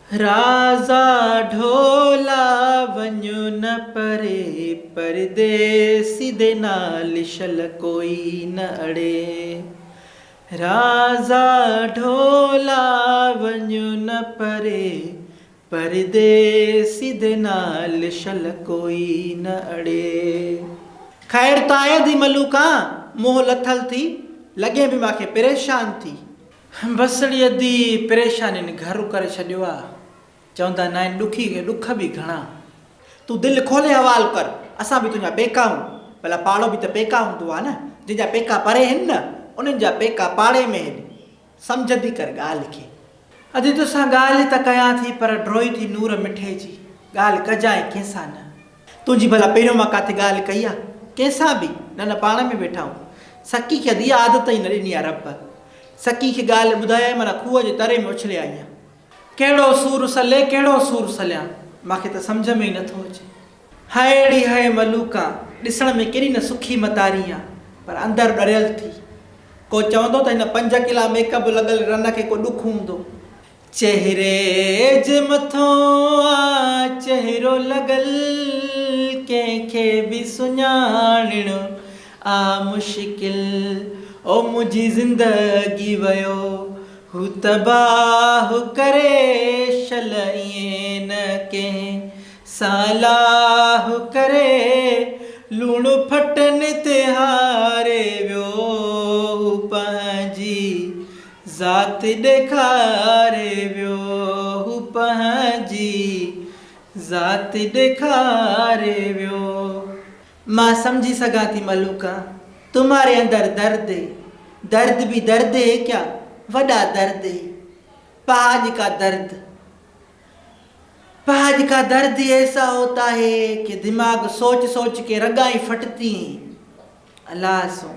राजा ढोला वञो न परे, परदेसी दे नाल शल कोई न अड़े। राजा ढोला वञो न परे, परदेसी दे नाल शल कोई न अड़े। ख़ैर ताए दी मलूका मोह लथल थी, लॻे बि मूंखे परेशान थी। बसड़ीअ दी परेशानियुनि घर करे छॾियो आहे। चवंदा न आहिनि ॾुखी खे ॾुख बि घणा। तूं दिलि खोले हवाल कर, असां बि तुंहिंजा पेका आहियूं। भला पाड़ो बि त पेका हूंदो आहे न, जंहिंजा पेका परे आहिनि न उन्हनि जा पेका पाड़े में आहिनि। सम्झंदी कर ॻाल्हि खे। अॼु तोसां ॻाल्हि त कयां थी पर ड्रोई थी नूर मिठे जी। ॻाल्हि कजांइ कंहिंसां न। तुंहिंजी भला पहिरियों मां काथे ॻाल्हि कई आहे कंहिंसां बि? न पाण में वेठा आहियूं। सकी खे इहा आदत ई न ॾिनी आहे रब। सकी खे ॻाल्हि ॿुधाए माना खूह जे तरे में उछलिया आहियां। कहिड़ो सूर सले, कहिड़ो सूर सलियां, मूंखे त सम्झ में ई नथो अचे। हायड़ी हाय मलूका, ॾिसण में कहिड़ी न सुखी मतारी आहे पर अंदरि डरियल थी। को चवंदो त हिन 5 किला मेकअप लॻल रन खे को ॾुख हूंदो। चहिरे जे मथों आ चहिरो लॻल, कंहिंखे बि सुञाणण आ मुश्किल। ओ मुंहिंजी ज़िंदगी वियो हू तबाह करे, शल ईअं न कंहिं सालाह करे। लूणु फटनि ते हारे वियो हू पंहिंजी ज़ात ॾेखारे वियो हू पंहिंजी ज़ात ॾेखारे वियो। मां समझी सघां थी मलूका, तुम्हारे अंदर दर्द है। दर्द भी दर्द है क्या? वड़ा दर्द है। पहाड़ का दर्द। पहाड़ का दर्द ऐसा होता है कि दिमाग सोच सोच के रगाएं फटती हैं। अल्लाह सो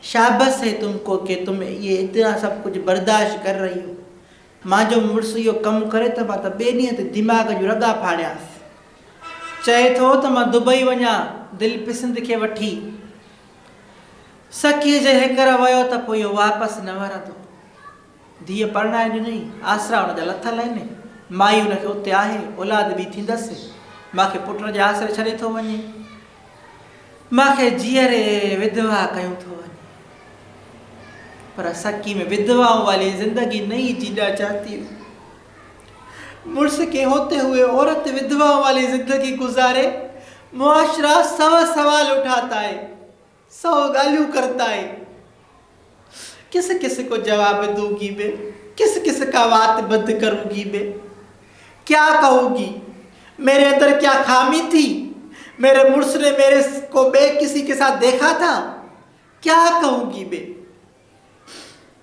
शाबाश है तुमको कि तुम ये इतना सब कुछ बर्दाश्त कर रही हो। मां जो मुड़ुस इहो कमु करे त मां त ॿिए ॾींहं ते दिमाग़ जो रगा फाड़ियासि। चए थो त मां दुबई वञा दिलि पिसंद खे वठी। सखीअ जे हेकर वियो त पोइ इहो वापसि न वरंदो। धीअ परणाए ॾिनई, आसरा हुनजा लथल आहिनि, माई हुनखे उते आहे, औलाद बि थींदसि। मूंखे पुट जे आसरे छॾे थो वञे, मूंखे जीअरे विधवा कयूं थो वञे। पर सकी में विधवाओं वाली जिंदगी नहीं जीना चाहती हूँ। मुड़स के होते हुए औरत विधवाओं वाली जिंदगी गुजारे, मुआशरा 100 सवाल उठाता है, 100 गालियों करता है। किस किस को जवाब दूंगी मैं, किस किस का बात बंद करूंगी मैं? क्या कहूंगी? मेरे अंदर क्या खामी थी? मेरे मुड़स ने मेरे को किसी के साथ देखा था? क्या कहूंगी मैं?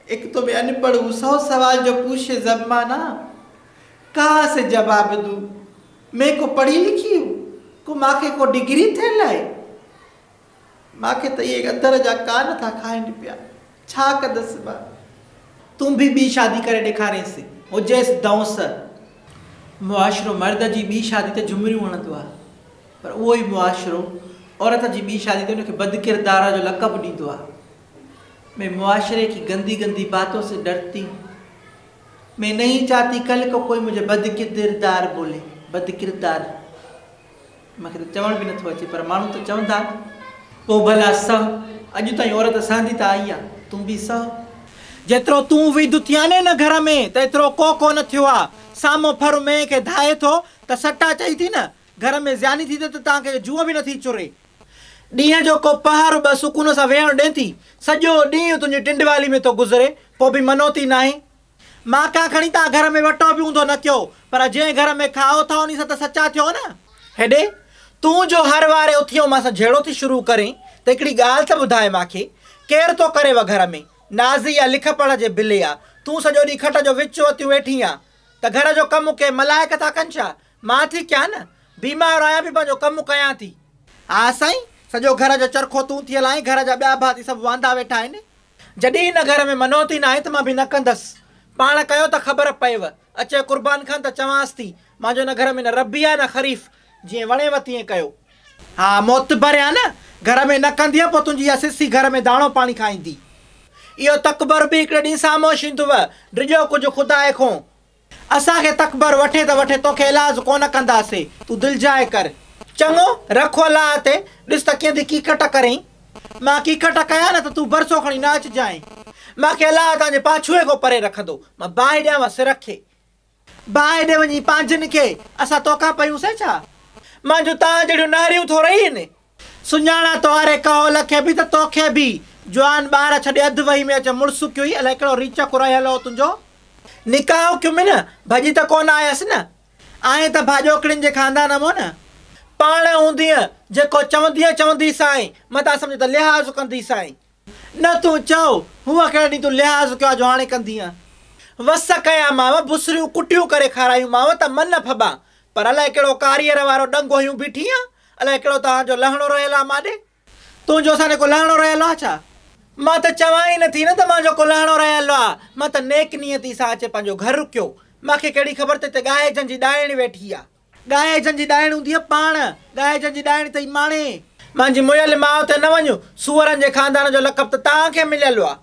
एक तो मैं अनपढ़ हूँ, 100 सवाल जो पूछे जमाना, कहाँ से जवाब दूँ? मैं को पढ़ी लिखी हूँ, को माखे को डिग्री थियल है? माखे तो ये अंदर जा कान था खाइनि पिया। छा कंदसि मां? तूं भी ॿी शादी करे ॾेखारेसि, हुजेसि दौंस। मुआशिरो मर्द जी ॿी शादी ते झुमरियूं हणंदो आहे, पर उहो ई मुआशिरो औरत जी ॿी शादी ते उनखे बदकिरदार जो लक़ब ॾींदो आहे। मैं मुआशरे की गंदी गंदी बातों से डरती हूँ। मैं नहीं चाहती कल को कोई मुझे बदकिरदार बोले। बदकिरदार मूंखे त चवण बि नथो अचे, पर माण्हू त चवंदा। पोइ भला सह, अॼु ताईं औरत सहंदी त आई आहे, तूं बि सह। जेतिरो तूं विधु थिया न घर में तेतिरो को कोन थियो आहे। साम्हूं फर में खे धाए थो त सटा चई थी न, घर में ज़्यानी थी त तव्हांखे जूअ बि नथी चुरे। ॾींहं जो को पहाड़ ॿ सुकून सां वेहण ॾे थी, सॼो ॾींहुं तुंहिंजी टिंडवाली में थो गुज़रे, पोइ बि मनोती न आहे। मां का खणी तव्हां घर में वटो बि हूंदो न कयो, पर जंहिं घर में खाओ था उन सां त सचा थियो न। हेॾे तूं जो हर वारे उथियो मां सां झेड़ो थी शुरू करें त हिकिड़ी ॻाल्हि त ॿुधाए मूंखे, केरु थो करेव घर में? नाज़ी या लिख पढ़ जे बिले आहे। तूं सॼो ॾींहुं खट जो विच वतियूं वेठी आहे त घर जो कमु के मलाइक था कनि छा? मां थी कयां न, बीमार आहियां बि पंहिंजो कमु कयां थी। हा साईं, सॼो घर जो चरखो तूं थियल आहीं, घर जा ॿिया भाती सभु वांदा वेठा आहिनि। जॾहिं हिन घर में मनोती न आहे त मां बि न कंदसि। पाण कयो त ख़बर पएव, अचे क़ुर्बान खान त चवांसि थी मुंहिंजो न घर में न रबी आहे न ख़रीफ़, जीअं वणेव तीअं कयो। हा मोतबर आहे न, घर में न कंदी पोइ तुंहिंजी इहा सिसी घर में दाणो पाणी खाईंदी। इहो तकबर बि हिकिड़े ॾींहुं साम्हूं ईंदव, डिॼो कुझु ख़ुदा खो। असांखे तकबर वठे त वठे, तोखे इलाज कोन कंदासीं, तूं दिलि जाए कर। चङो रखो अलाह ते, ॾिस त कीअं थी कीकट करें। मां कीकट कयां न त तूं भरसो खणी न अचिजांइ। मूंखे अलाह तव्हांजे पाछूअ खां परे रखंदो। मां बाहि ॾियांव सिर खे, बाहि ॾे वञी पंहिंजनि खे। असां तोखां पयूंसीं छा? मुंहिंजूं तव्हां जहिड़ियूं नारियूं थो रही आहिनि। सुञाणा तो वारे कौल खे बि त तोखे बि। जवान ॿार छॾे अधु वही में अचे मुड़ुसु कयो ई अलाए कहिड़ो रीचा कुराई हलो तुंहिंजो। निकाह क्यों में न भॼी त कोन आयसि न, आहे त भाॼोकड़ियुनि जे खानदान मां न। पाण हूंदीअ जेको चवंदी साईं, मतां सम्झ त लिहाज़ कंदी साईं। न तूं चओ हूअ कहिड़े ॾींहुं तूं लिहाज़ कयो जो हाणे कंदीअ। वस कयां मांव, बुसरियूं कुटियूं करे खारायूं मांव त मन फबा, पर अलाए कहिड़ो कारीअर वारो डंगो हुयूं बीठी आहे। अलाए कहिड़ो तव्हांजो लहणो रहियल आहे माॾे। तुंहिंजो असांजो को लहणो रहियल आहे छा? मां त चवां ई नथी न त मुंहिंजो को लहणो रहियल आहे। मां त नेक नियती सां अचे पंहिंजो घर रुकियो। मूंखे कहिड़ी ख़बर त हिते गाए जंजी ॾाइण वेठी आहे। गाए जंजी ॾाइण हूंदी आहे पाण, गाए जंजी ॾाइण अथई माणे। मुंहिंजी मुयल माउ ते न वञो, सूअरनि जे खानदान जो लक़ब त तव्हांखे मिलियल आहे।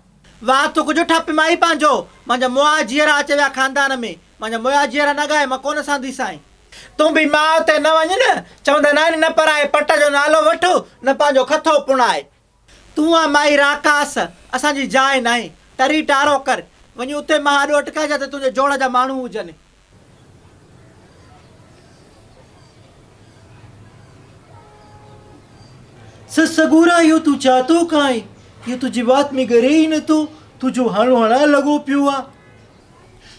वाह तूं कुझु ठप माई पंहिंजो। मुंहिंजा मुआ जीअरा अचे विया खानदान में, मुंहिंजा मुआ जीअरा न गाए, मां कोन सांदी साईं। तूं बि माउ ते न वञ न, चवंदा न आहिनि न पराए पट जो नालो वठो न पंहिंजो खथो पुणाए। तूं आहे माई राकास, असांजी जाइ न आहे। तरी टारो कर वञी उते मां आॾो अटकाइजा त तुंहिंजे जोड़ जा माण्हू हुजनि। सगुरा इहो तूं छा थो खाए? इहो तुंहिंजी वात में घरे ई नथो, तुंहिंजो हाणो हणा लॻो पियो आहे।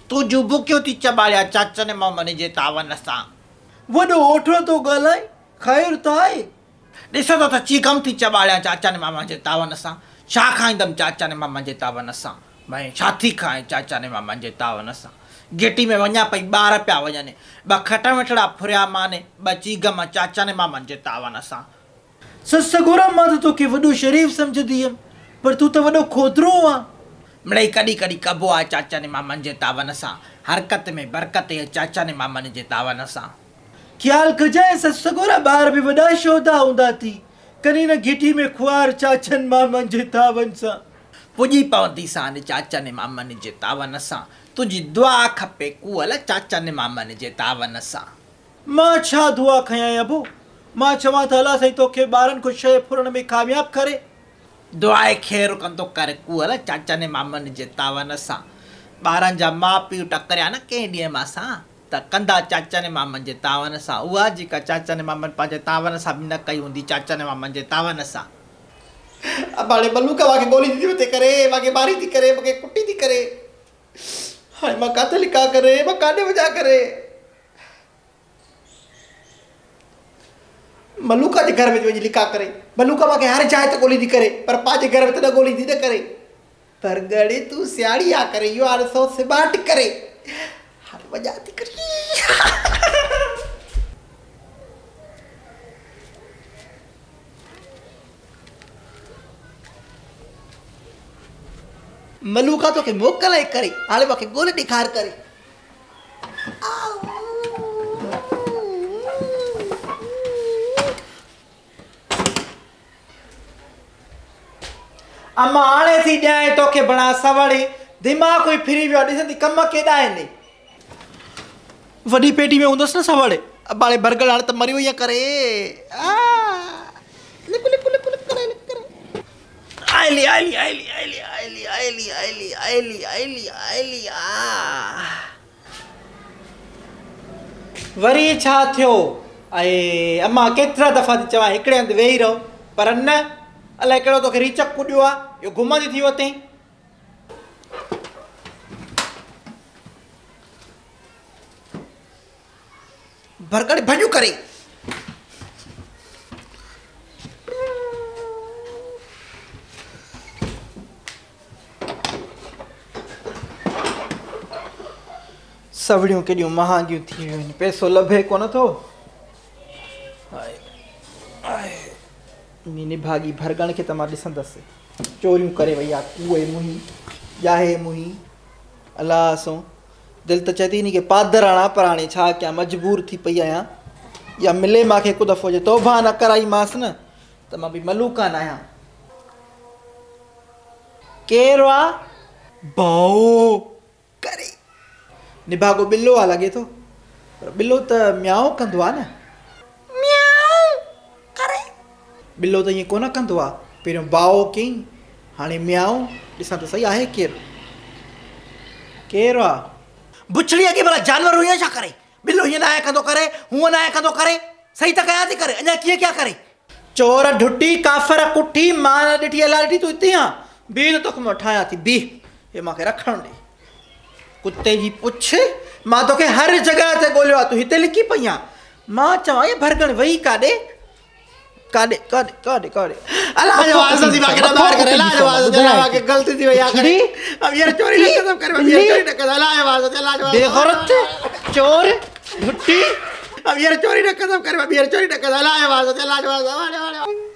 तुंहिंजूं बुकियूं थी चॿाड़िया चाचनि मामनि जे तावन सां। वॾो ओठो थो ॻाल्हाए, ख़ैर त आहे। ॾिसो त चीकम थी चॿाड़िया चाचनि मामा जे तावन सां। छा खाईंदमि चाचनि मामा जे तावन सां? भई छा थी खाए चाचनि मामा जे तावन सां? गिटी में वञा पई ॿार पिया वञनि, ॿ खटा मिठड़ा फुरिया माने, ॿ चीगम चाचनि मामनि जे तावन सां। सगुरा मां त तोखे वॾो शरीफ़ सम्झंदी हुयमि, पर तूं त वॾो खोतरो आहे। मिड़ई कॾहिं कॾहिं कबो आहे चाचनि मामनि जे तावन सां। हरकत में बरकत आहे चाचनि मामनि जे तावन सां। ख़्यालु कजांइ सगुरा ॿार बि वॾा शोधा हूंदा थी, कॾहिं न घिटी में खुआर चाचनि मामनि जे तावन सां। पुॼी पवंदी सां चाचनि मामनि जे तावन सां। तुंहिंजी दुआ खपे कुअल चाचनि मामनि जे तावन सां। मां छा दुआ खयां अबो? मां चवां त अलाह साईं तोखे ॿारनि खे शइ फुरण में कामयाबु करे। दुआए ख़ैरु कंदो करे कुअल चाचनि मामनि जे तावन सां। ॿारनि जा माउ पीउ टकरिया न कंहिं ॾींहं मां सां त कंदा चाचनि मामनि जे तावन सां। उहा जेका चाचनि मामनि पंहिंजे तावन सां बि न कई हूंदी चाचनि मामनि जे तावन सां। हाणे मलूका मूंखे गोली थी वठे करे, मूंखे मारी थी करे, मूंखे कुटी थी करे। हाणे मां किथे लिका करे, मां काॾे वञा करे? मलूका जे घर में वञी लिका करे। मलूका मूंखे हर जाइ ते गोली थी करे, पर पंहिंजे घर में त न गोली थी न करे। पर गड़ी तूं सियाड़ी आहे करे इहो हाणे सौ सिबाट करे। हाणे वञा थी करे। मलूका तोखे मोकिलाए करे, हाणे मूंखे गोली ॾेखार करे। अम्मा हाणे थी ॾियां तोखे बणा सवड़ी, दिमाग़ ई फिरी वियो। ॾिसंदी कम केॾा आहिनि। वॾी पेटी में हूंदसि न सवड़, अबाड़े बर्गर हाणे त मरी वई करे। आइली आइली आइली आइली आइली आइली आइली आइली आइली आइली वरी छा थियो? ऐं अम्मा केतिरा दफ़ा थी चवां हिकिड़े हंधि वेही रहो, पर न, अलाए कहिड़ो तोखे रीचक कुॾियो आहे, इहो घुमंदी थी वरितई। बरगड़ भॼू करे। सवड़ियूं केॾियूं महांगियूं थी वियूं आहिनि, पैसो लभे कोन थो। निभागी भरगण खे त मां ॾिसंदसि, चोरियूं करे वई आहे, कुए मुही ॼाहे मुही। अलाह सो दिलि त चए थी नी की पादर आणा, पर हाणे छा कयां, मजबूर थी पई आहियां। या मिले मूंखे हिकु दफ़ो जे तौबा न कराईमांसि न त मां बि मलूका न आहियां। केरु आहे? भाऊ करे निभागो बिल्लो आहे लॻे थो, पर बिल्लो त म्याऊं कंदो आहे न। म्याऊं करे बिल्लो त ईअं कोन कंदो आहे, पहिरियों बाओ कयईं, हाणे म्याऊं। ॾिसां त सही आहे केरु आहे? बुछड़ी अॻे भला जानवर हुई छा करे? बिल्लो हीअं न आहे कंदो करे, हूअं न आहे कंदो करे, सही त कयां थी करे, अञा कीअं क्या करे? चोर ढुटी काफ़र कुठी, मां न ॾिठी अला ॾिठी, तूं हिते आं बीह त तोखे मां ठाहियां थी, बीह, हे मूंखे रखण ॾे। कुते जी पुछ, मां तोखे हर जॻह ते ॻोल्हियो आहे, तूं हिते लिकी पई आं। मां चवां इहे भरगण वेही काॾे काॾे काॾे काॾे काॾे अलाह जो वास्तो थी मांखे न मार करे, अलाह जो वास्तो अलाह मांखे गलती थी वई आहे करे। अब यार चोरी न खत्म कर, अब यार चोरी न कर, अलाह जो वास्तो अलाह जो बेगैरत चोर ढुटी, अब यार चोरी न खत्म कर, अब यार चोरी न कर, अलाह जो वास्तो अलाह जो वास्तो।